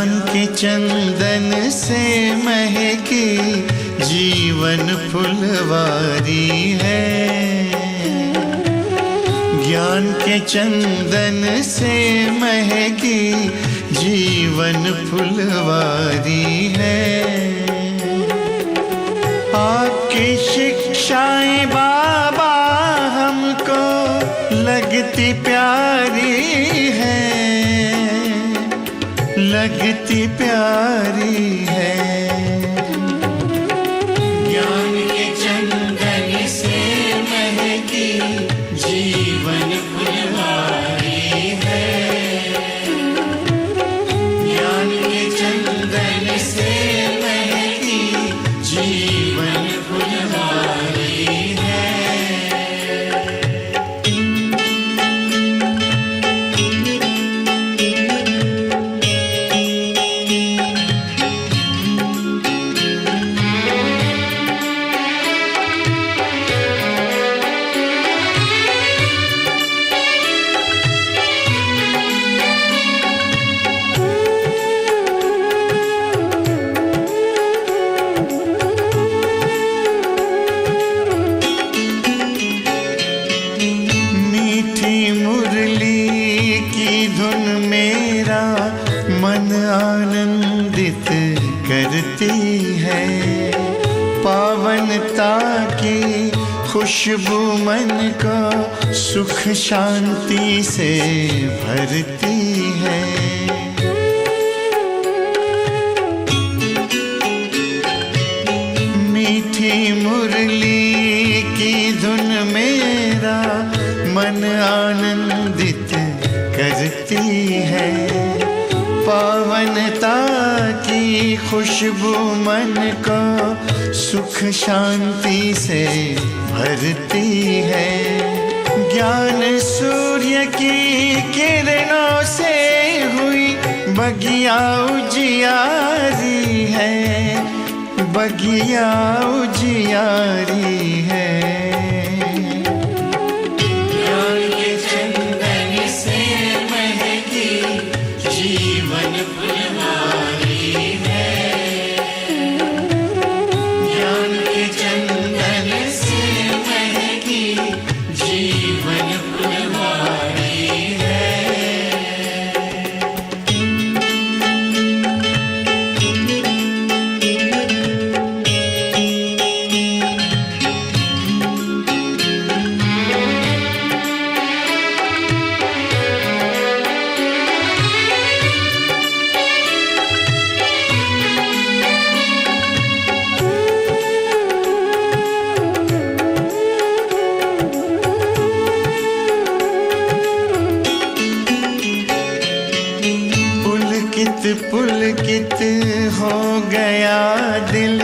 ज्ञान के चंदन से महकी जीवन फुलवारी है। ज्ञान के चंदन से महकी जीवन फुलवारी है। आपकी शिक्षाएं बाबा हमको लगती प्यारी है, लगती प्यारी है। ज्ञान के चंदन से महकी जीवन फुलवारी है। ज्ञान के चंदन से महकी जीवन फुलवारी है। आनंदित करती है, पावनता की खुशबू मन को सुख शांति से भरती है। मीठी मुरली की धुन मेरा मन आनंदित करती है, पावनता की खुशबू मन को सुख शांति से भरती है। ज्ञान सूर्य की किरणों से हुई बगिया उजियारी है, बगिया उजियारी है। जीवन फुलवारी है। ज्ञान के चंदन से महकी जीवन फुलवारी है। पुलकित हो गया दिल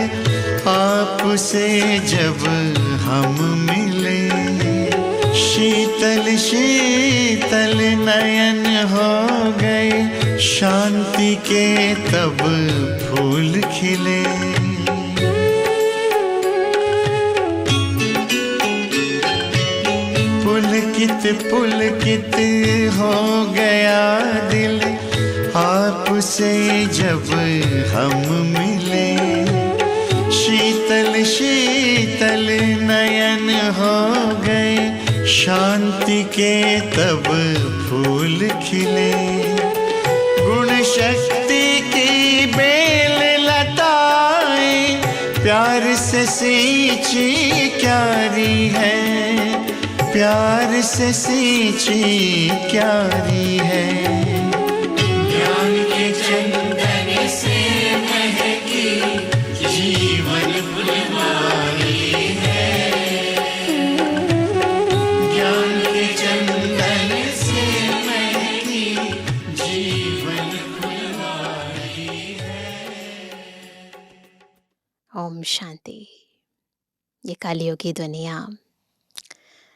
आपसे जब हम मिले, शीतल शीतल नयन हो गए, शांति के तब फूल खिले। पुलकित पुलकित हो गया दिल आपसे जब हम मिले, शीतल शीतल नयन हो गए, शांति के तब फूल खिले। गुण शक्ति की बेल लताएं प्यार से सींची क्यारी है, प्यार से सींची क्यारी है। चंदन से महकी जीवन फुलवारी है। ज्ञान के चंदन से महकी जीवन फुलवारी है। ओम शांति। ये कलियुगी दुनिया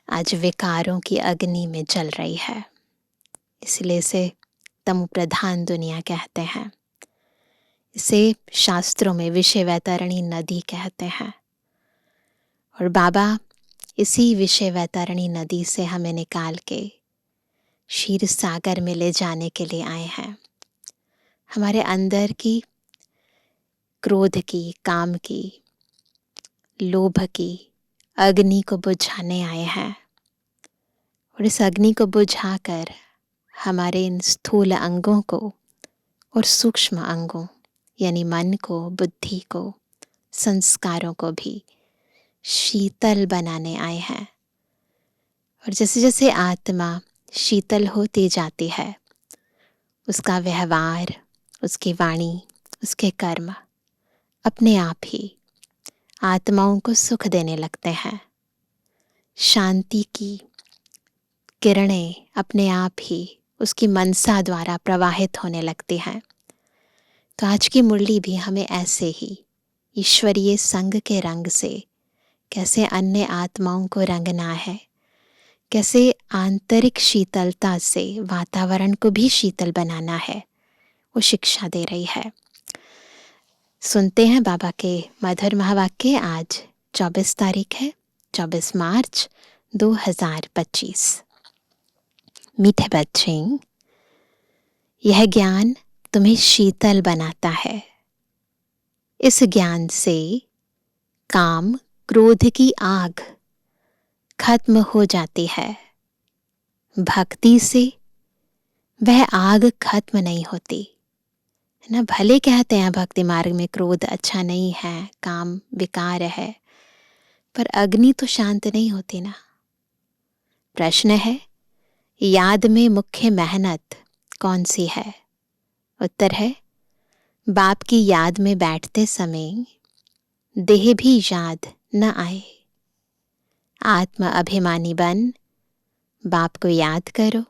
आज विकारों की अग्नि में जल रही है, इसलिए इसे तमो प्रधान दुनिया कहते हैं। इसे शास्त्रों में विषय वैतरणी नदी कहते हैं। और बाबा इसी विषय वैतरणी नदी से हमें निकाल के क्षीर सागर में ले जाने के लिए आए हैं। हमारे अंदर की क्रोध की, काम की, लोभ की अग्नि को बुझाने आए हैं। और इस अग्नि को बुझाकर हमारे इन स्थूल अंगों को और सूक्ष्म अंगों यानी मन को, बुद्धि को, संस्कारों को भी शीतल बनाने आए हैं। और जैसे जैसे आत्मा शीतल होती जाती है, उसका व्यवहार, उसकी वाणी, उसके कर्म अपने आप ही आत्माओं को सुख देने लगते हैं। शांति की किरणें अपने आप ही उसकी मनसा द्वारा प्रवाहित होने लगती हैं। तो आज की मुरली भी हमें ऐसे ही ईश्वरीय संग के रंग से कैसे अन्य आत्माओं को रंगना है, कैसे आंतरिक शीतलता से वातावरण को भी शीतल बनाना है, वो शिक्षा दे रही है। सुनते हैं बाबा के मधुर महावाक्य। आज 24 तारीख है, 24 मार्च 2025। मीठे बच्चे, यह ज्ञान तुम्हें शीतल बनाता है। इस ज्ञान से काम, क्रोध की आग खत्म हो जाती है। भक्ति से वह आग खत्म नहीं होती है ना। भले कहते हैं भक्ति मार्ग में क्रोध अच्छा नहीं है, काम विकार है, पर अग्नि तो शांत नहीं होती ना। प्रश्न है, याद में मुख्य मेहनत कौन सी है? उत्तर है, बाप की याद में बैठते समय देह भी याद न आए। आत्म अभिमानी बन बाप को याद करो,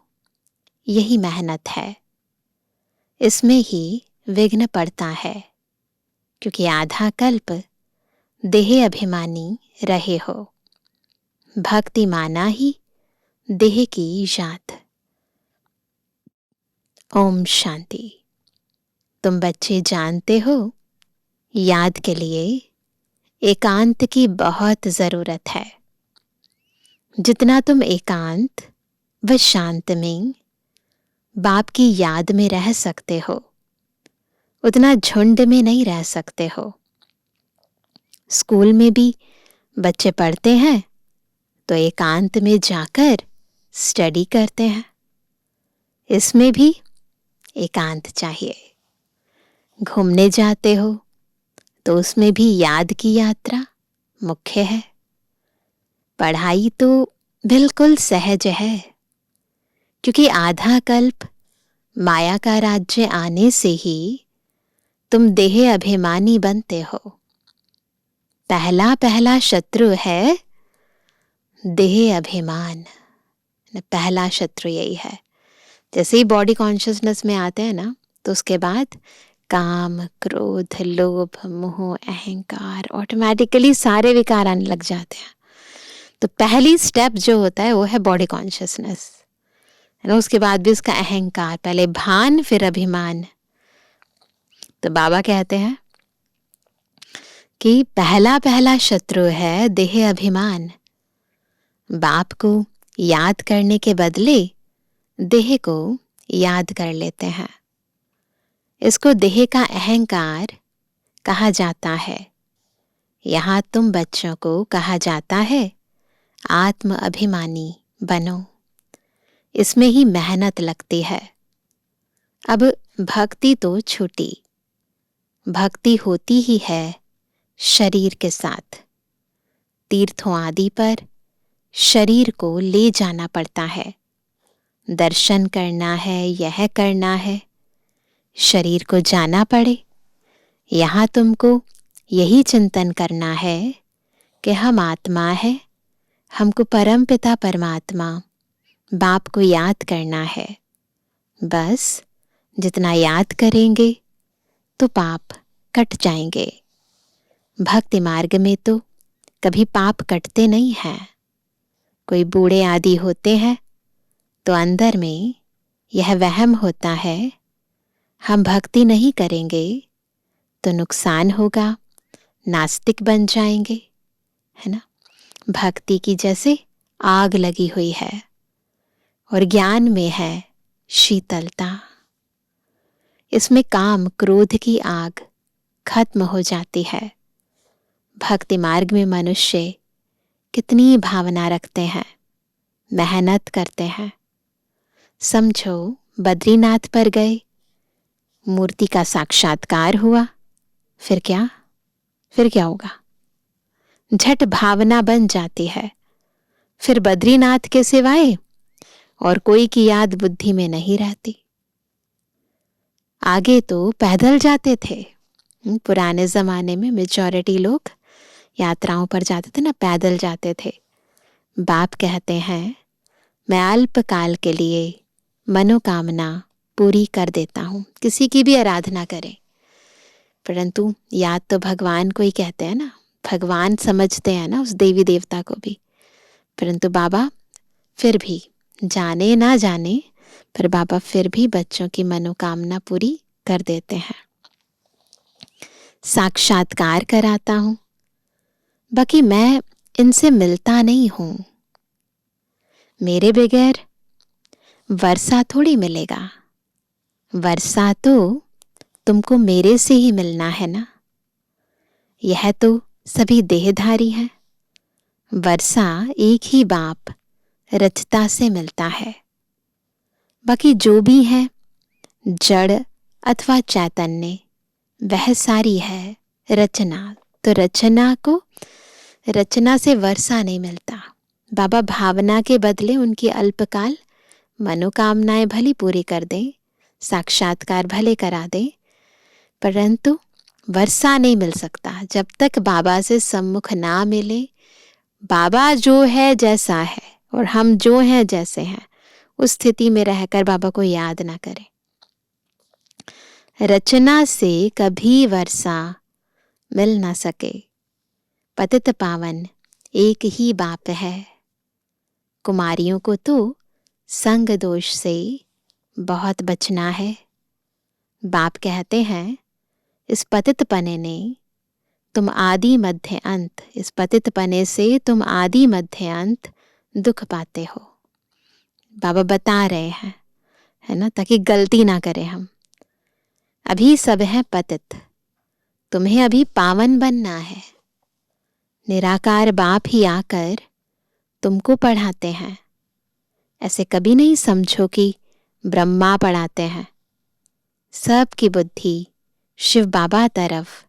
यही मेहनत है। इसमें ही विघ्न पड़ता है, क्योंकि आधा कल्प देह अभिमानी रहे हो। भक्ति माना ही देह की याद। ओम शांति। तुम बच्चे जानते हो, याद के लिए एकांत की बहुत जरूरत है। जितना तुम एकांत व शांत में बाप की याद में रह सकते हो, उतना झुंड में नहीं रह सकते हो। स्कूल में भी बच्चे पढ़ते हैं तो एकांत में जाकर स्टडी करते हैं। इसमें भी एकांत चाहिए। घूमने जाते हो तो उसमें भी याद की यात्रा मुख्य है। पढ़ाई तो बिल्कुल सहज है, क्योंकि आधा कल्प माया का राज्य आने से ही तुम देह अभिमानी बनते हो। पहला पहला शत्रु है देह अभिमान। पहला शत्रु यही है। जैसे ही बॉडी कॉन्शियसनेस में आते हैं ना, तो उसके बाद काम, क्रोध, लोभ, मोह, अहंकार, ऑटोमेटिकली सारे विकार आने लग जाते हैं। तो पहली स्टेप जो होता है वो है बॉडी कॉन्शियसनेस, है ना। उसके बाद भी उसका अहंकार, पहले भान फिर अभिमान। तो बाबा कहते हैं कि पहला पहला शत्रु है देह अभिमान। बाप को याद करने के बदले देह को याद कर लेते हैं। इसको देह का अहंकार कहा जाता है। यहाँ तुम बच्चों को कहा जाता है आत्म अभिमानी बनो। इसमें ही मेहनत लगती है। अब भक्ति तो छूटी, भक्ति होती ही है शरीर के साथ। तीर्थों आदि पर शरीर को ले जाना पड़ता है। दर्शन करना है, यह करना है, शरीर को जाना पड़े। यहाँ तुमको यही चिंतन करना है कि हम आत्मा है, हमको परम पिता परमात्मा बाप को याद करना है। बस जितना याद करेंगे तो पाप कट जाएंगे। भक्ति मार्ग में तो कभी पाप कटते नहीं हैं। कोई बूढ़े आदि होते हैं तो अंदर में यह वहम होता है, हम भक्ति नहीं करेंगे तो नुकसान होगा, नास्तिक बन जाएंगे, है ना। भक्ति की जैसे आग लगी हुई है और ज्ञान में है शीतलता। इसमें काम क्रोध की आग खत्म हो जाती है। भक्ति मार्ग में मनुष्य कितनी भावना रखते हैं, मेहनत करते हैं। समझो बद्रीनाथ पर गए, मूर्ति का साक्षात्कार हुआ, फिर क्या होगा? झट भावना बन जाती है। फिर बद्रीनाथ के सिवाय और कोई की याद बुद्धि में नहीं रहती। आगे तो पैदल जाते थे। पुराने जमाने में मेजॉरिटी लोग यात्राओं पर जाते थे ना, पैदल जाते थे। बाप कहते हैं मैं अल्पकाल के लिए मनोकामना पूरी कर देता हूं। किसी की भी आराधना करें, परंतु याद तो भगवान को ही कहते हैं ना, भगवान समझते हैं ना उस देवी देवता को भी। परंतु बाबा फिर भी, जाने ना जाने, पर बाबा फिर भी बच्चों की मनोकामना पूरी कर देते हैं। साक्षात्कार कराता हूं, बाकी मैं इनसे मिलता नहीं हूं। मेरे बगैर वर्षा थोड़ी मिलेगा। वर्षा तो तुमको मेरे से ही मिलना है ना। यह तो सभी देहधारी हैं। वर्षा एक ही बाप रचता से मिलता है। बाकी जो भी है जड़ अथवा चैतन्य, वह सारी है रचना। तो रचना से वर्षा नहीं मिलता। बाबा भावना के बदले उनकी अल्पकाल मनोकामनाएं भली पूरी कर दें, साक्षात्कार भले करा दें, परंतु वर्षा नहीं मिल सकता जब तक बाबा से सम्मुख ना मिले। बाबा जो है जैसा है और हम जो हैं जैसे हैं, उस स्थिति में रहकर बाबा को याद ना करें। रचना से कभी वर्षा मिल ना सके। पतित पावन एक ही बाप है। कुमारियों को तो संग दोष से बहुत बचना है। बाप कहते हैं इस पतित पने ने तुम आदि मध्य अंत, इस पतित पने से तुम आदि मध्य अंत दुख पाते हो। बाबा बता रहे हैं, है ना, ताकि गलती ना करें हम। अभी सब है पतित, तुम्हें अभी पावन बनना है। निराकार बाप ही आकर तुमको पढ़ाते हैं। ऐसे कभी नहीं समझो कि ब्रह्मा पढ़ाते हैं। सबकी बुद्धि शिव बाबा तरफ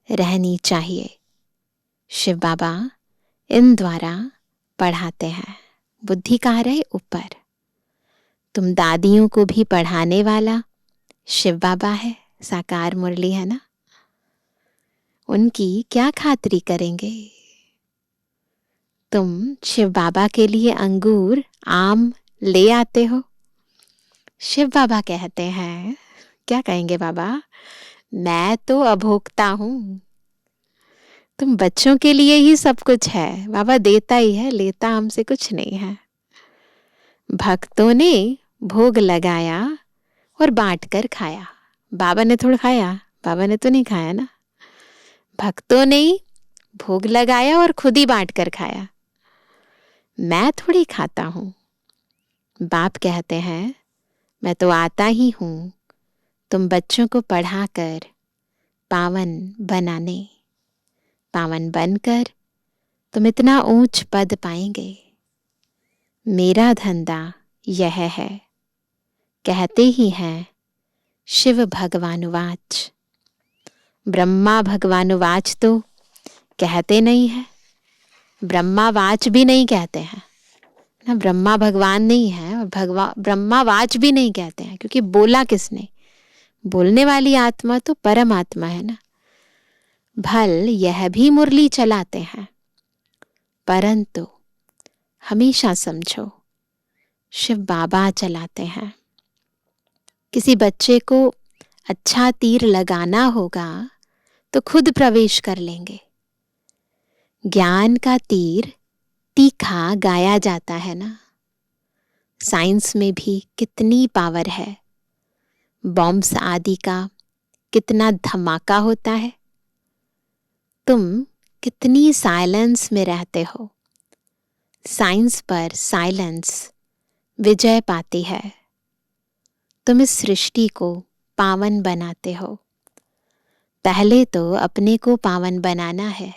रहनी चाहिए। शिव बाबा इन द्वारा पढ़ाते हैं। बुद्धि कहाँ रहे? ऊपर। तुम दादियों को भी पढ़ाने वाला शिव बाबा है, साकार मुरली है ना। उनकी क्या खातिरी करेंगे? तुम शिव बाबा के लिए अंगूर आम ले आते हो। शिव बाबा कहते हैं, क्या कहेंगे बाबा? मैं तो अभोक्ता हूं। तुम बच्चों के लिए ही सब कुछ है। बाबा देता ही है, लेता हमसे कुछ नहीं है। भक्तों ने भोग लगाया और बांट कर खाया। बाबा ने थोड़ा खाया, बाबा ने तो नहीं खाया ना। भक्तों ने भोग लगाया और खुद ही बांट कर खाया। मैं थोड़ी खाता हूं। बाप कहते हैं मैं तो आता ही हूं तुम बच्चों को पढ़ाकर पावन बनाने। पावन बनकर तुम इतना ऊंच पद पाएंगे। मेरा धंधा यह है। कहते ही हैं शिव भगवानुवाच। ब्रह्मा भगवानुवाच तो कहते नहीं है, ब्रह्मावाच भी नहीं कहते हैं ना। ब्रह्मा भगवान नहीं है और ब्रह्मावाच भी नहीं कहते हैं, क्योंकि बोला किसने? बोलने वाली आत्मा तो परमात्मा है ना। भल यह भी मुरली चलाते हैं, परंतु हमेशा समझो शिव बाबा चलाते हैं। किसी बच्चे को अच्छा तीर लगाना होगा तो खुद प्रवेश कर लेंगे। ज्ञान का तीर तीखा गाया जाता है ना। साइंस में भी कितनी पावर है। बॉम्ब्स आदि का कितना धमाका होता है। तुम कितनी साइलेंस में रहते हो। साइंस पर साइलेंस विजय पाती है। तुम इस सृष्टि को पावन बनाते हो। पहले तो अपने को पावन बनाना है,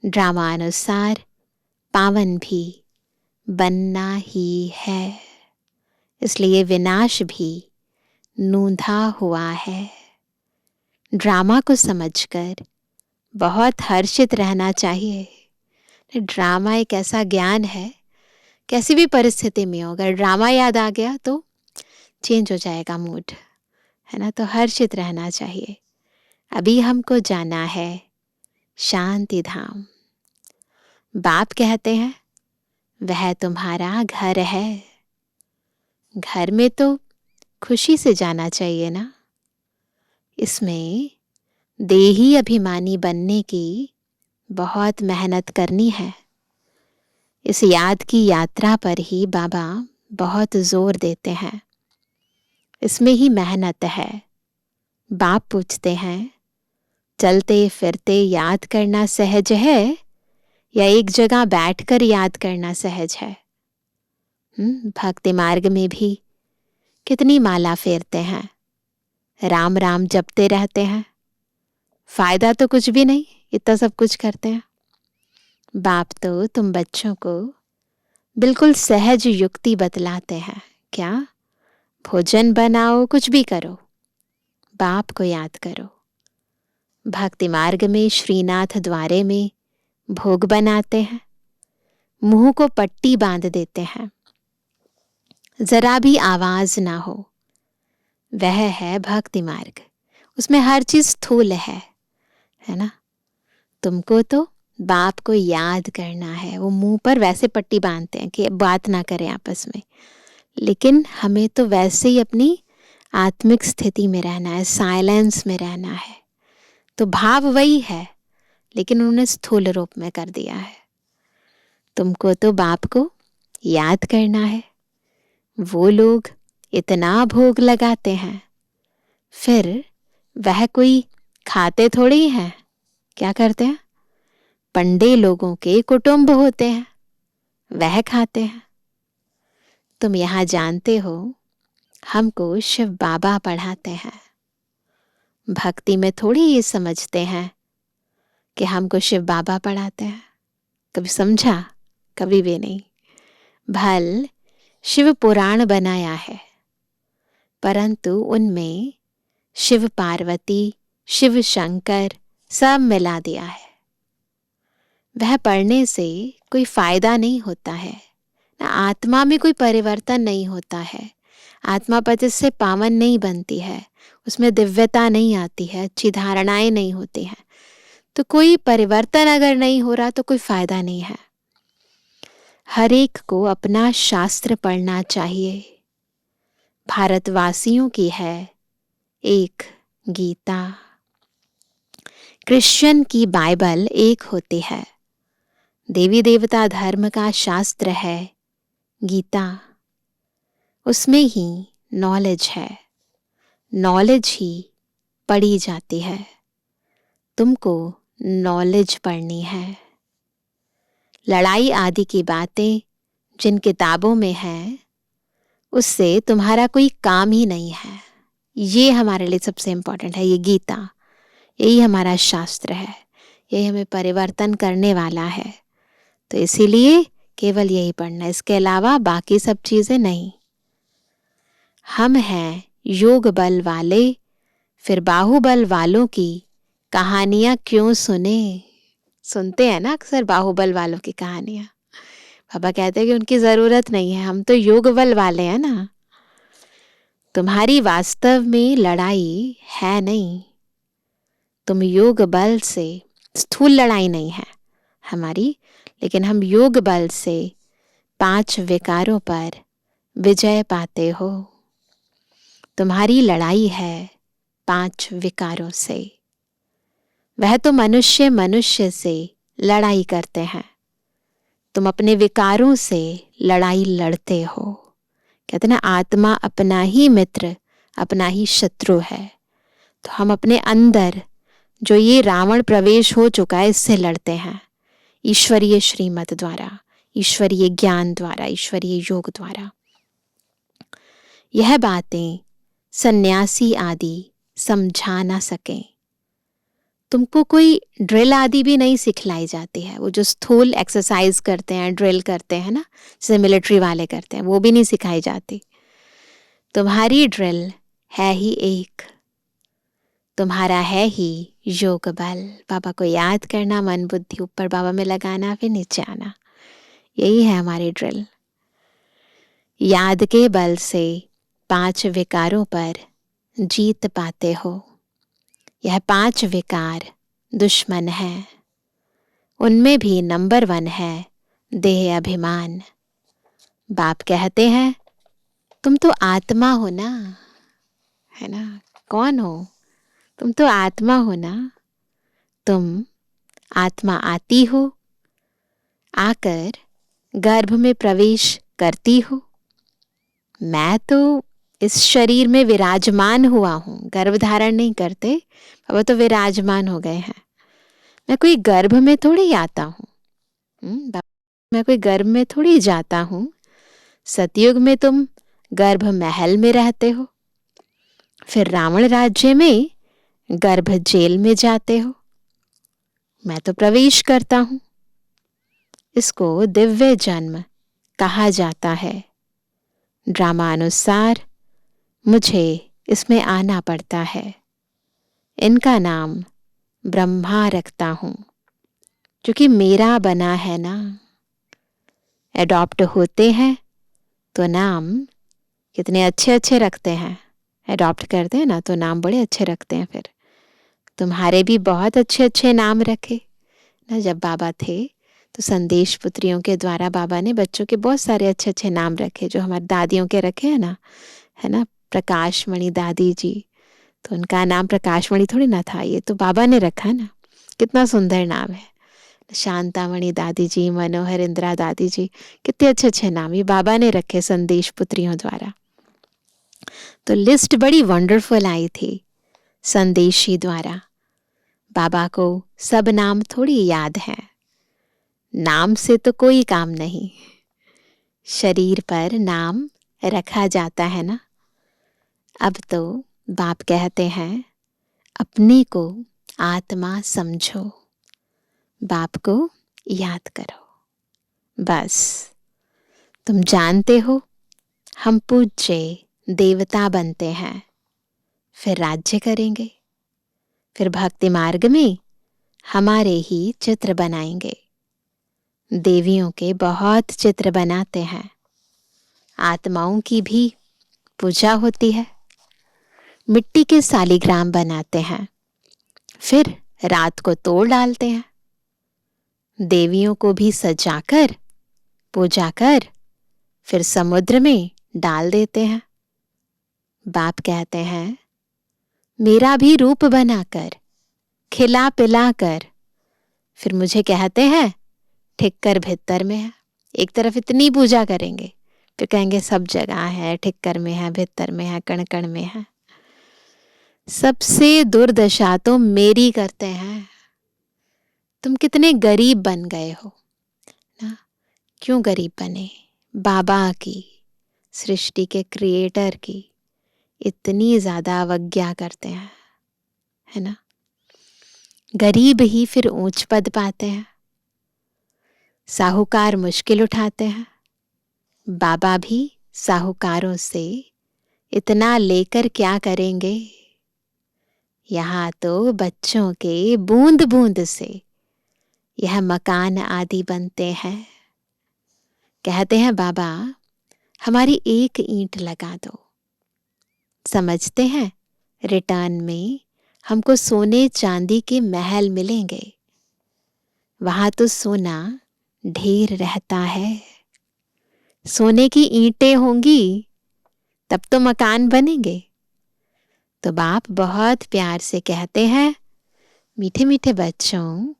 ड्रामा अनुसार पावन भी बनना ही है। इसलिए विनाश भी नूंधा हुआ है। ड्रामा को समझकर बहुत हर्षित रहना चाहिए। ड्रामा एक ऐसा ज्ञान है, कैसी भी परिस्थिति में हो, अगर ड्रामा याद आ गया तो चेंज हो जाएगा मूड, है ना। तो हर्षित रहना चाहिए। अभी हमको जाना है शांति धाम। बाप कहते हैं वह तुम्हारा घर है। घर में तो खुशी से जाना चाहिए ना। इसमें देही अभिमानी बनने की बहुत मेहनत करनी है। इस याद की यात्रा पर ही बाबा बहुत जोर देते हैं। इसमें ही मेहनत है। बाप पूछते हैं चलते फिरते याद करना सहज है या एक जगह बैठकर याद करना सहज है। भक्ति मार्ग में भी कितनी माला फेरते हैं, राम राम जपते रहते हैं, फायदा तो कुछ भी नहीं, इतना सब कुछ करते हैं। बाप तो तुम बच्चों को बिल्कुल सहज युक्ति बतलाते हैं। क्या? भोजन बनाओ, कुछ भी करो, बाप को याद करो। भक्ति मार्ग में श्रीनाथ द्वारे में भोग बनाते हैं, मुंह को पट्टी बांध देते हैं, जरा भी आवाज ना हो। वह है भक्ति मार्ग। उसमें हर चीज स्थूल है ना। तुमको तो बाप को याद करना है। वो मुंह पर वैसे पट्टी बांधते हैं कि बात ना करें आपस में, लेकिन हमें तो वैसे ही अपनी आत्मिक स्थिति में रहना है, साइलेंस में रहना है। तो भाव वही है, लेकिन उन्होंने स्थूल रूप में कर दिया है। तुमको तो बाप को याद करना है। वो लोग इतना भोग लगाते हैं, फिर वह कोई खाते थोड़ी हैं। क्या करते हैं? पंडे लोगों के कुटुंब होते हैं, वह खाते हैं। तुम यहाँ जानते हो हमको शिव बाबा पढ़ाते हैं। भक्ति में थोड़ी ये समझते हैं कि हमको शिव बाबा पढ़ाते हैं। कभी समझा? कभी भी नहीं। भल शिव पुराण बनाया है, परंतु उनमें शिव पार्वती, शिव शंकर सब मिला दिया है। वह पढ़ने से कोई फायदा नहीं होता है ना। आत्मा में कोई परिवर्तन नहीं होता है। आत्मा पतित से पावन नहीं बनती है, उसमें दिव्यता नहीं आती है, अच्छी धारणाएं नहीं होती हैं। तो कोई परिवर्तन अगर नहीं हो रहा तो कोई फायदा नहीं है। हर एक को अपना शास्त्र पढ़ना चाहिए। भारतवासियों की है एक गीता, क्रिश्चियन की बाइबल एक होती है। देवी देवता धर्म का शास्त्र है गीता। उसमें ही नॉलेज है, नॉलेज ही पढ़ी जाती है। तुमको नॉलेज पढ़नी है। लड़ाई आदि की बातें जिन किताबों में है, उससे तुम्हारा कोई काम ही नहीं है। ये हमारे लिए सबसे इम्पोर्टेंट है। ये गीता, यही हमारा शास्त्र है, यही हमें परिवर्तन करने वाला है। तो इसीलिए केवल यही पढ़ना, इसके अलावा बाकी सब चीजें नहीं। हम हैं योग बल वाले, फिर बाहुबल वालों की कहानियां क्यों सुने। सुनते हैं ना अक्सर बाहुबल वालों की कहानियां। बाबा कहते हैं कि उनकी जरूरत नहीं है, हम तो योग बल वाले हैं ना। तुम्हारी वास्तव में लड़ाई है नहीं। तुम योग बल से, स्थूल लड़ाई नहीं है हमारी, लेकिन हम योग बल से 5 विकारों पर विजय पाते हो। तुम्हारी लड़ाई है 5 विकारों से। वह तो मनुष्य मनुष्य से लड़ाई करते हैं, तुम अपने विकारों से लड़ाई लड़ते हो। कहते ना, आत्मा अपना ही मित्र अपना ही शत्रु है। तो हम अपने अंदर जो ये रावण प्रवेश हो चुका है, इससे लड़ते हैं ईश्वरीय श्रीमत द्वारा, ईश्वरीय ज्ञान द्वारा, ईश्वरीय योग द्वारा। यह बातें सन्यासी आदि समझा ना सकें। तुमको कोई ड्रिल आदि भी नहीं सिखलाई जाती है। वो जो स्थूल एक्सरसाइज करते हैं, ड्रिल करते हैं ना, जैसे मिलिट्री वाले करते हैं, वो भी नहीं सिखाई जाती। तुम्हारी ड्रिल है ही एक, तुम्हारा है ही योग बल। बाबा को याद करना, मन बुद्धि ऊपर बाबा में लगाना, फिर नीचे आना। यही है हमारी ड्रिल। याद के बल से 5 विकारों पर जीत पाते हो। यह 5 विकार दुश्मन है। उनमें भी नंबर 1 है देह अभिमान। बाप कहते हैं तुम तो आत्मा हो ना, है ना। कौन हो? तुम तो आत्मा हो ना। तुम आत्मा आती हो, आकर गर्भ में प्रवेश करती हो। मैं तो इस शरीर में विराजमान हुआ हूं, गर्भ धारण नहीं करते, वो तो विराजमान हो गए हैं। मैं कोई गर्भ में थोड़ी आता हूं। मैं कोई गर्भ में थोड़ी जाता हूं। सतयुग में तुम गर्भ महल में रहते हो, फिर रावण राज्य में गर्भ जेल में जाते हो। मैं तो प्रवेश करता हूं। इसको दिव्य जन्म कहा जाता है। ड्रामा अनुसार मुझे इसमें आना पड़ता है। इनका नाम ब्रह्मा रखता हूं, क्योंकि मेरा बना है ना। एडॉप्ट होते हैं तो नाम कितने अच्छे अच्छे रखते हैं। एडॉप्ट करते हैं ना तो नाम बड़े अच्छे रखते हैं। फिर तुम्हारे भी बहुत अच्छे अच्छे नाम रखे ना। जब बाबा थे तो संदेश पुत्रियों के द्वारा बाबा ने बच्चों के बहुत सारे अच्छे अच्छे नाम रखे, जो हमारी दादियों के रखे हैं ना, है ना। प्रकाशमणि दादी जी, तो उनका नाम प्रकाशमणि थोड़ी ना था, ये तो बाबा ने रखा ना। कितना सुंदर नाम है। शांतामणि दादी जी, मनोहर इंदिरा दादी जी, कितने अच्छे अच्छे नाम ये बाबा ने रखे संदेश पुत्रियों द्वारा। तो लिस्ट बड़ी वंडरफुल आई थी संदेशी द्वारा। बाबा को सब नाम थोड़ी याद है। नाम से तो कोई काम नहीं, शरीर पर नाम रखा जाता है ना। अब तो बाप कहते हैं अपने को आत्मा समझो, बाप को याद करो। बस तुम जानते हो हम पूज्य देवता बनते हैं, फिर राज्य करेंगे, फिर भक्ति मार्ग में हमारे ही चित्र बनाएंगे। देवियों के बहुत चित्र बनाते हैं, आत्माओं की भी पूजा होती है। मिट्टी के सालिग्राम बनाते हैं, फिर रात को तोड़ डालते हैं। देवियों को भी सजाकर पूजा कर फिर समुद्र में डाल देते हैं। बाप कहते हैं मेरा भी रूप बनाकर खिला पिला कर फिर मुझे कहते हैं ठिक्कर भित्तर में है। एक तरफ इतनी पूजा करेंगे, फिर कहेंगे सब जगह है, ठिक्कर में है, भित्तर में है, कण कण में है। सबसे दुर्दशा तो मेरी करते हैं। तुम कितने गरीब बन गए हो ना। क्यों गरीब बने? बाबा की, सृष्टि के क्रिएटर की इतनी ज्यादा अवज्ञा करते हैं, है ना। गरीब ही फिर ऊंच पद पाते हैं, साहूकार मुश्किल उठाते हैं। बाबा भी साहूकारों से इतना लेकर क्या करेंगे। यहाँ तो बच्चों के बूंद बूंद से यह मकान आदि बनते हैं। कहते हैं बाबा हमारी एक ईंट लगा दो। समझते हैं रिटर्न में हमको सोने चांदी के महल मिलेंगे। वहां तो सोना ढेर रहता है, सोने की ईंटें होंगी तब तो मकान बनेंगे। तो बाप बहुत प्यार से कहते हैं मीठे मीठे बच्चों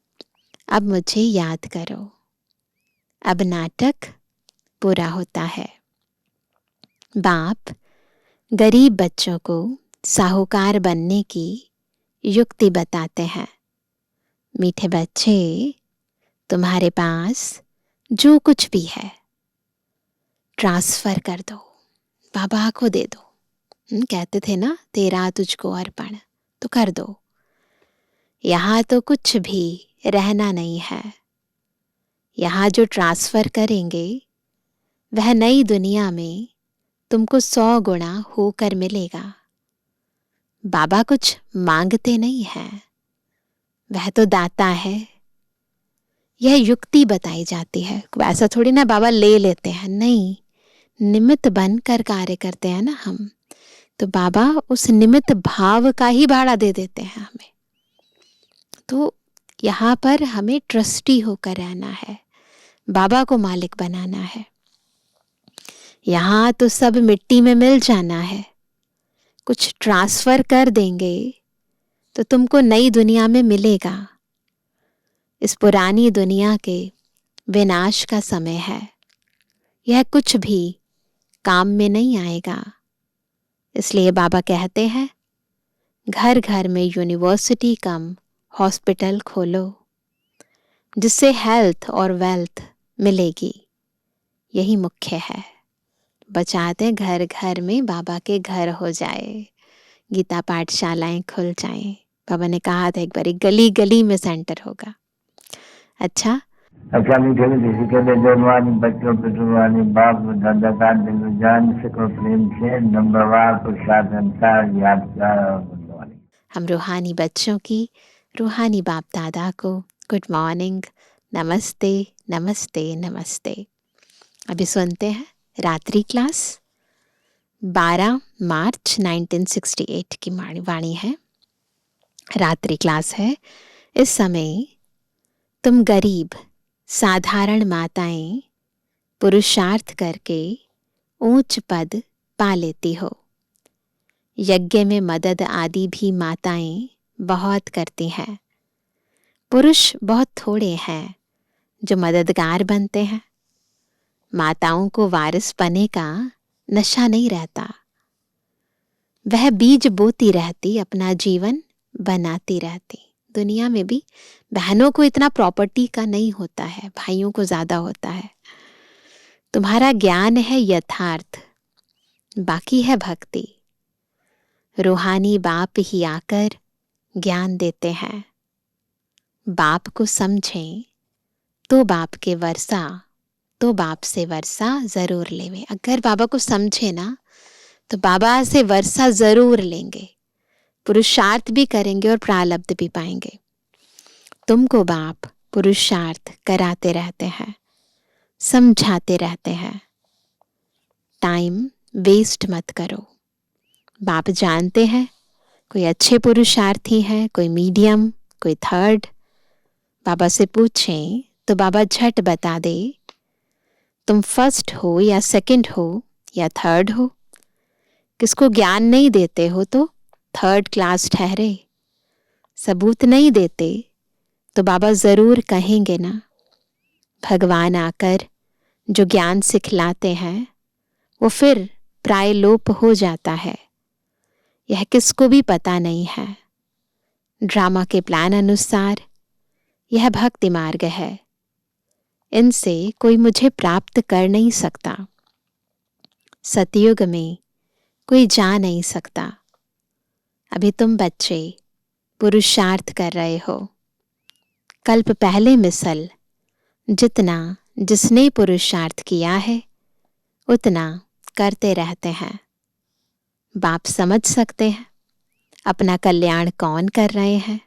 अब मुझे याद करो। अब नाटक पूरा होता है। बाप गरीब बच्चों को साहूकार बनने की युक्ति बताते हैं। मीठे बच्चे, तुम्हारे पास जो कुछ भी है ट्रांसफर कर दो, बाबा को दे दो। कहते थे ना, तेरा तुझको अर्पण, तो कर दो। यहाँ तो कुछ भी रहना नहीं है। यहाँ जो ट्रांसफर करेंगे वह नई दुनिया में तुमको 100 गुना होकर मिलेगा। बाबा कुछ मांगते नहीं हैं, वह तो दाता है। यह युक्ति बताई जाती है, ऐसा थोड़ी ना बाबा ले लेते हैं, नहीं, निमित्त बनकर कार्य करते हैं ना हम, तो बाबा उस निमित्त भाव का ही भाड़ा दे देते हैं हमें। तो यहाँ पर हमें ट्रस्टी होकर रहना है, बाबा को मालिक बनाना है। यहाँ तो सब मिट्टी में मिल जाना है। कुछ ट्रांसफर कर देंगे तो तुमको नई दुनिया में मिलेगा। इस पुरानी दुनिया के विनाश का समय है, यह कुछ भी काम में नहीं आएगा। इसलिए बाबा कहते हैं, घर घर में यूनिवर्सिटी कम हॉस्पिटल खोलो, जिससे हेल्थ और वेल्थ मिलेगी। यही मुख्य है। बचाते घर घर में बाबा के घर हो जाए, गीता पाठशालाएं खुल जाएं। बाबा ने कहा था एक बार, गली गली में सेंटर होगा। अच्छा मीठे मीठे के लिए जवानी बच्चों पे जुबानी बाप दादा का दिल जान सको प्रेम से नंबरवार प्रसाद अनुसार यादगार और बुलवानी। हम रूहानी बच्चों की रूहानी बाप दादा को गुड मॉर्निंग, नमस्ते नमस्ते नमस्ते। अभी सुनते हैं रात्रि क्लास 12 मार्च 1968 की वाणी है। रात्रि क्लास है। इस समय तुम गरीब साधारण माताएं पुरुषार्थ करके ऊंच पद पा लेती हो। यज्ञ में मदद आदि भी माताएं बहुत करती हैं। पुरुष बहुत थोड़े हैं जो मददगार बनते हैं। माताओं को वारिस पने का नशा नहीं रहता। वह बीज बोती रहती, अपना जीवन बनाती रहती। दुनिया में भी बहनों को इतना प्रॉपर्टी का नहीं होता है, भाइयों को ज्यादा होता है। तुम्हारा ज्ञान है यथार्थ, बाकी है भक्ति। रूहानी बाप ही आकर ज्ञान देते हैं। बाप को समझें तो बाप के वर्षा, तो बाप से वर्षा जरूर लेवे। अगर बाबा को समझे ना तो बाबा से वर्षा जरूर लेंगे, पुरुषार्थ भी करेंगे और प्रारब्ध भी पाएंगे। तुमको बाप पुरुषार्थ कराते रहते हैं, समझाते रहते हैं। टाइम वेस्ट मत करो। बाप जानते हैं कोई अच्छे पुरुषार्थी हैं, कोई मीडियम, कोई थर्ड। बाबा से पूछें तो बाबा झट बता दे तुम फर्स्ट हो या सेकंड हो या थर्ड हो। किसको ज्ञान नहीं देते हो तो थर्ड क्लास ठहरे। सबूत नहीं देते तो बाबा जरूर कहेंगे ना। भगवान आकर जो ज्ञान सिखलाते हैं वो फिर प्रायलोप हो जाता है। यह किसको भी पता नहीं है। ड्रामा के प्लान अनुसार यह भक्ति मार्ग है। इनसे कोई मुझे प्राप्त कर नहीं सकता। सतयुग में कोई जा नहीं सकता। अभी तुम बच्चे पुरुषार्थ कर रहे हो। कल्प पहले मिसल जितना जिसने पुरुषार्थ किया है उतना करते रहते हैं। बाप समझ सकते हैं अपना कल्याण कौन कर रहे हैं।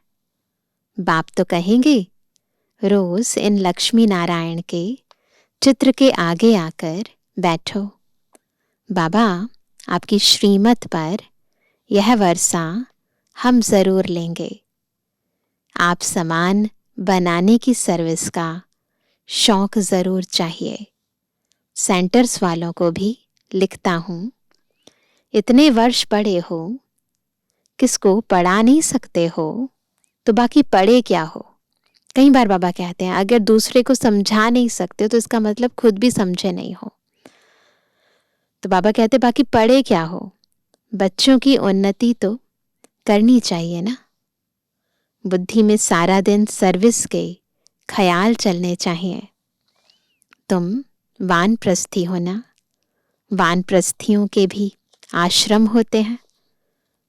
बाप तो कहेंगे रोज इन लक्ष्मी नारायण के चित्र के आगे आकर बैठो। बाबा आपकी श्रीमत पर यह वर्षा हम जरूर लेंगे। आप समान बनाने की सर्विस का शौक जरूर चाहिए। सेंटर्स वालों को भी लिखता हूँ, इतने वर्ष पढ़े हो, किसको पढ़ा नहीं सकते हो तो बाकी पढ़े क्या हो। कई बार बाबा कहते हैं अगर दूसरे को समझा नहीं सकते तो इसका मतलब खुद भी समझे नहीं हो। तो बाबा कहते बाकी पढ़े क्या हो। बच्चों की उन्नति तो करनी चाहिए ना। बुद्धि में सारा दिन सर्विस के ख्याल चलने चाहिए। तुम वानप्रस्थी हो ना। वानप्रस्थियों के भी आश्रम होते हैं,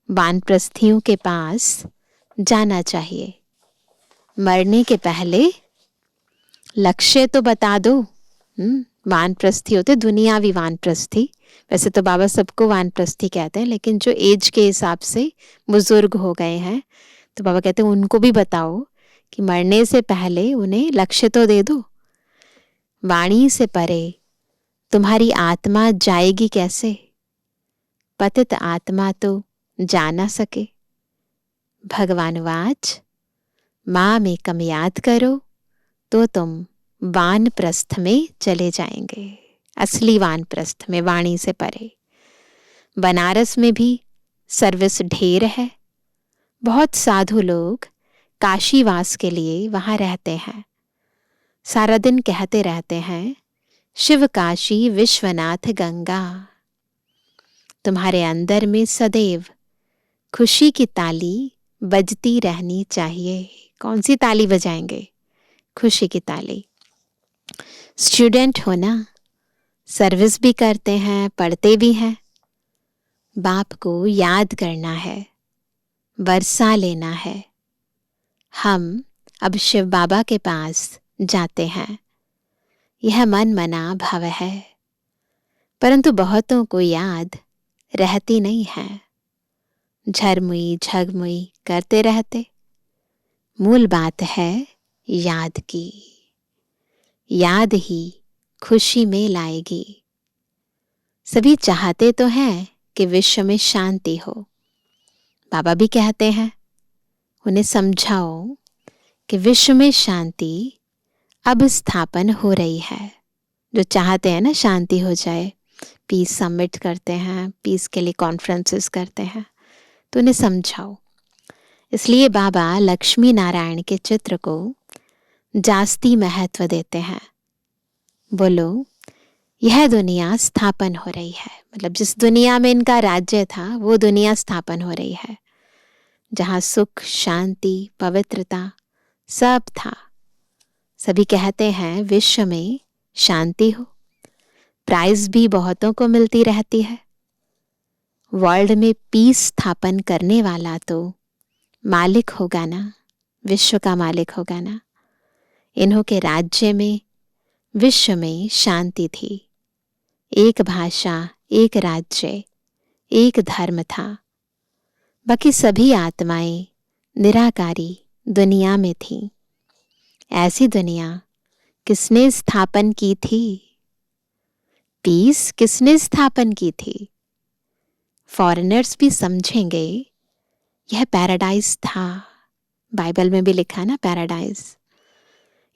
वानप्रस्थियों के पास जाना चाहिए। मरने के पहले लक्ष्य तो बता दो। वानप्रस्थी होते, दुनियावी वानप्रस्थी। वैसे तो बाबा सबको वानप्रस्थी कहते हैं, लेकिन जो एज के हिसाब से बुजुर्ग हो गए हैं तो बाबा कहते हैं उनको भी बताओ कि मरने से पहले उन्हें लक्ष्य तो दे दो। वाणी से परे तुम्हारी आत्मा जाएगी कैसे? पतित आत्मा तो जा ना सके। भगवान वाच माम एकम याद करो तो तुम वानप्रस्थ में चले जाएंगे, असली वानप्रस्थ में, वाणी से परे। बनारस में भी सर्विस ढेर है। बहुत साधु लोग काशीवास के लिए वहां रहते हैं। सारा दिन कहते रहते हैं शिव काशी विश्वनाथ गंगा। तुम्हारे अंदर में सदैव खुशी की ताली बजती रहनी चाहिए। कौन सी ताली बजाएंगे? खुशी की ताली। स्टूडेंट हो ना, सर्विस भी करते हैं, पढ़ते भी हैं। बाप को याद करना है, वर्षा लेना है। हम अब शिव बाबा के पास जाते हैं। यह मन मना भाव है, परंतु बहुतों को याद रहती नहीं है। झरमुई झगमुई करते रहते। मूल बात है याद की। याद ही खुशी में लाएगी। सभी चाहते तो हैं कि विश्व में शांति हो। बाबा भी कहते हैं उन्हें समझाओ कि विश्व में शांति अब स्थापन हो रही है। जो चाहते हैं ना शांति हो जाए, पीस समिट करते हैं, पीस के लिए कॉन्फ्रेंसेस करते हैं, तो उन्हें समझाओ। इसलिए बाबा लक्ष्मी नारायण के चित्र को जास्ती महत्व देते हैं। बोलो यह दुनिया स्थापन हो रही है, मतलब जिस दुनिया में इनका राज्य था वो दुनिया स्थापन हो रही है, जहाँ सुख शांति पवित्रता सब था। सभी कहते हैं विश्व में शांति हो। प्राइज भी बहुतों को मिलती रहती है। वर्ल्ड में पीस स्थापन करने वाला तो मालिक होगा ना, विश्व का मालिक होगा ना। इन्हों के राज्य में विश्व में शांति थी। एक भाषा, एक राज्य, एक धर्म था। बाकी सभी आत्माएं निराकारी दुनिया में थीं। ऐसी दुनिया किसने स्थापन की थी? पीस किसने स्थापन की थी? फॉरेनर्स भी समझेंगे यह पैराडाइज था। बाइबल में भी लिखा ना पैराडाइज।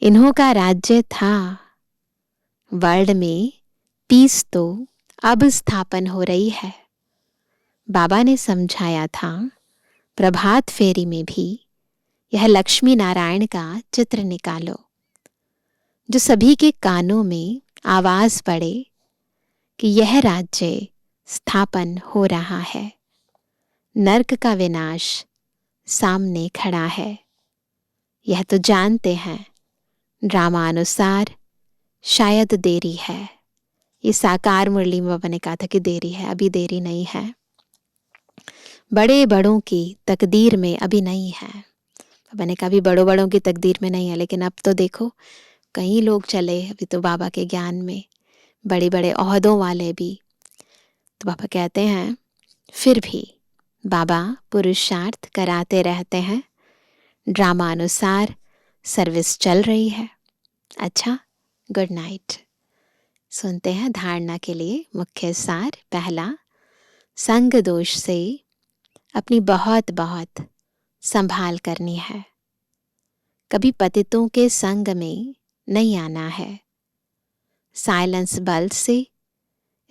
इन्हों का राज्य था। वर्ल्ड में पीस तो अब स्थापन हो रही है। बाबा ने समझाया था प्रभात फेरी में भी, यह लक्ष्मी नारायण का चित्र निकालो जो सभी के कानों में आवाज पड़े कि यह राज्य स्थापन हो रहा है। नरक का विनाश सामने खड़ा है। यह तो जानते हैं, ड्रामा अनुसार शायद देरी है। ये साकार मुरली में बाबा ने कहा था कि देरी है, अभी देरी नहीं है। बड़े बड़ों की तकदीर में अभी नहीं है। बाबा ने कहा अभी बड़ों बड़ों की तकदीर में नहीं है, लेकिन अब तो देखो कई लोग चले अभी तो बाबा के ज्ञान में, बड़े बड़े ओहदों वाले भी। तो बाबा कहते हैं फिर भी बाबा पुरुषार्थ कराते रहते हैं। ड्रामा अनुसार सर्विस चल रही है। अच्छा, गुड नाइट। सुनते हैं धारणा के लिए मुख्य सार। पहला, संग दोष से अपनी बहुत बहुत संभाल करनी है। कभी पतितों के संग में नहीं आना है। साइलेंस बल से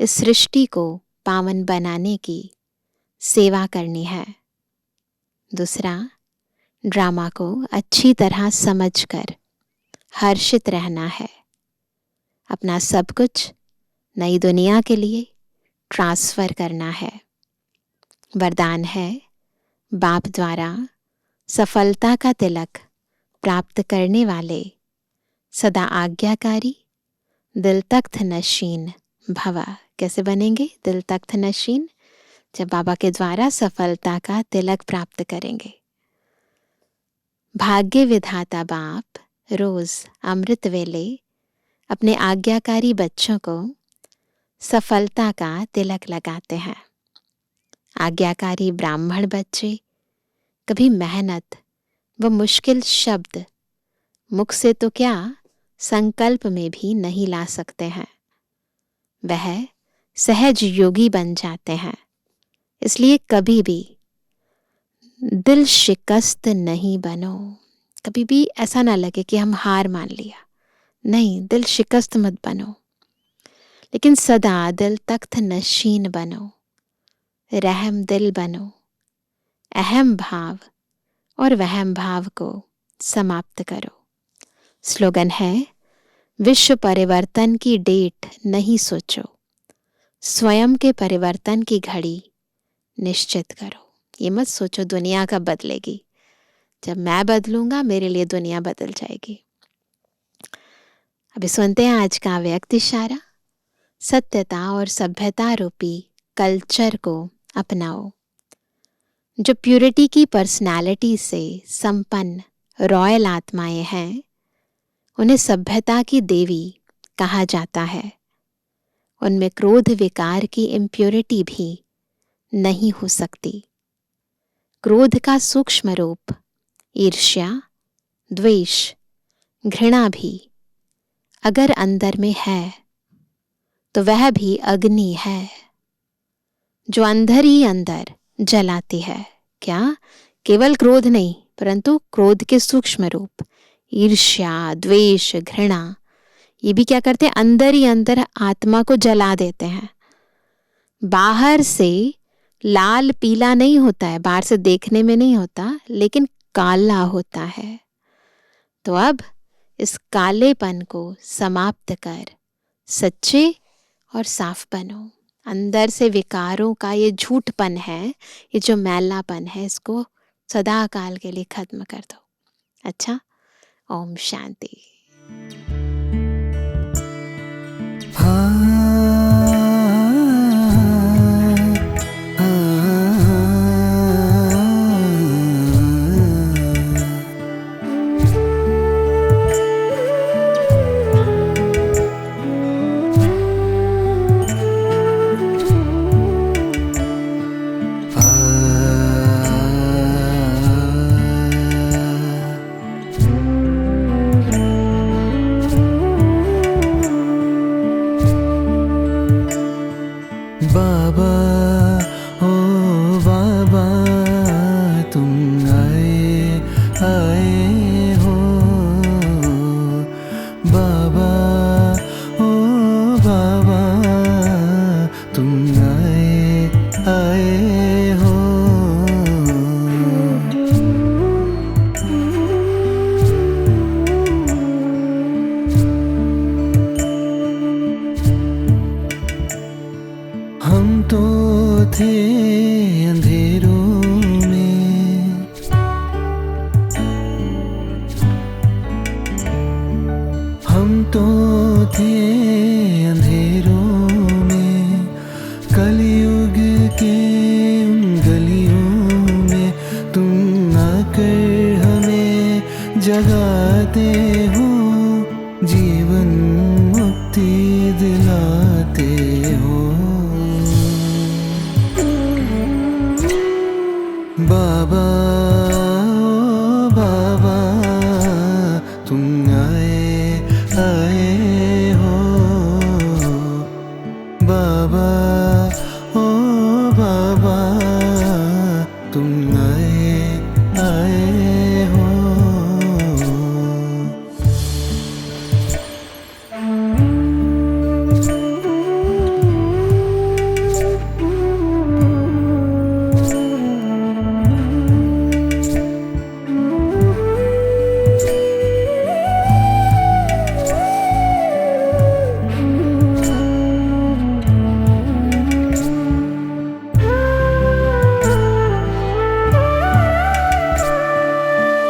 इस सृष्टि को पावन बनाने की सेवा करनी है। दूसरा, ड्रामा को अच्छी तरह समझकर हर्षित रहना है। अपना सब कुछ नई दुनिया के लिए ट्रांसफर करना है। वरदान है बाप द्वारा सफलता का तिलक प्राप्त करने वाले सदा आज्ञाकारी दिल तख्त नशीन भवा। कैसे बनेंगे दिल तख्त नशीन? जब बाबा के द्वारा सफलता का तिलक प्राप्त करेंगे। भाग्य विधाता बाप रोज अमृत वेले अपने आज्ञाकारी बच्चों को सफलता का तिलक लगाते हैं। आज्ञाकारी ब्राह्मण बच्चे कभी मेहनत व मुश्किल शब्द मुख से तो क्या संकल्प में भी नहीं ला सकते हैं। वह सहज योगी बन जाते हैं। इसलिए कभी भी दिल शिकस्त नहीं बनो। कभी भी ऐसा ना लगे कि हम हार मान लिया। नहीं, दिल शिकस्त मत बनो, लेकिन सदा दिल तख्त नशीन बनो, रहम दिल बनो, अहम भाव और वहम भाव को समाप्त करो। स्लोगन है, विश्व परिवर्तन की डेट नहीं सोचो, स्वयं के परिवर्तन की घड़ी निश्चित करो। ये मत सोचो दुनिया कब बदलेगी, जब मैं बदलूंगा मेरे लिए दुनिया बदल जाएगी। अभी सुनते हैं आज का व्यक्त इशारा। सत्यता और सभ्यता रूपी कल्चर को अपनाओ। जो प्यूरिटी की पर्सनालिटी से संपन्न रॉयल आत्माएं हैं, उन्हें सभ्यता की देवी कहा जाता है। उनमें क्रोध विकार की इम्प्योरिटी भी नहीं हो सकती। क्रोध का सूक्ष्म रूप ईर्ष्या, द्वेष, घृणा भी अगर अंदर में है तो वह भी अग्नि है, जो अंदर ही अंदर जलाती है। क्या? केवल क्रोध नहीं, परंतु क्रोध के सूक्ष्म रूप ईर्ष्या, द्वेष, घृणा, ये भी क्या करते हैं? अंदर ही अंदर आत्मा को जला देते हैं। बाहर से लाल पीला नहीं होता है, बाहर से देखने में नहीं होता, लेकिन काला होता है। तो अब इस कालेपन को समाप्त कर सच्चे और साफ बनो। अंदर से विकारों का ये झूठपन है, ये जो मैलापन है, इसको सदा काल के लिए खत्म कर दो। अच्छा, ओम शांति। बाबा ओ बाबा तुम आए हो। बाबा ओ बाबा तुम आए हो। हम तो थे अंधेरों में, हम तो थे अंधेरों में, कलयुग के उन गलियों में तुम आकर हमें जगाते हो, जीवन मुक्ति दिलाते हो। बाबा ओ बाबा तुम आए हो। बाबा ओ बाबा तुम आए हो।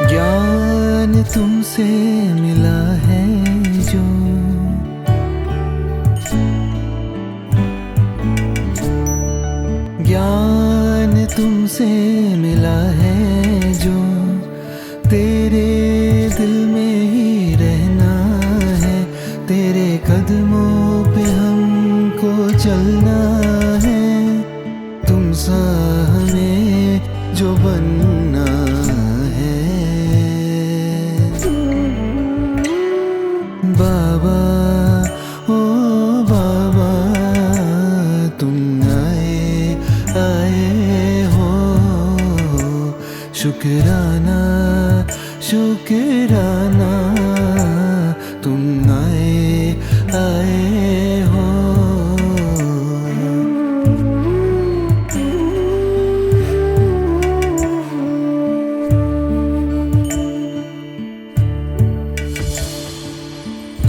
ज्ञान तुमसे मिला है जो, ज्ञान तुमसे मिला है जो, तेरे दिल में ही रहना है, तेरे कदमों पे हमको चलना है, तुम सा हमें जो बनना है। बाबा ओ बाबा तुम आए हो, शुक्राना शुक्राना तुम आए हो।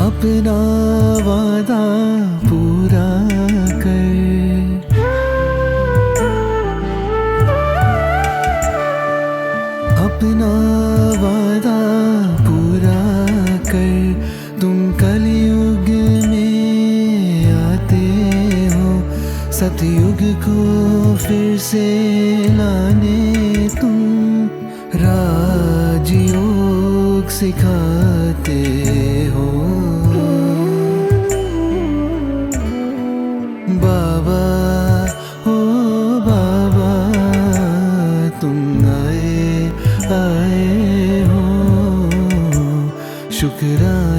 अपना वादा पूरा कर, अपना वादा पूरा कर, तुम कलयुग में आते हो, सतयुग को फिर से लाने तुम राजयोग सिखाते हो। बाबा ओ बाबा तुम आए हो, शुक्राना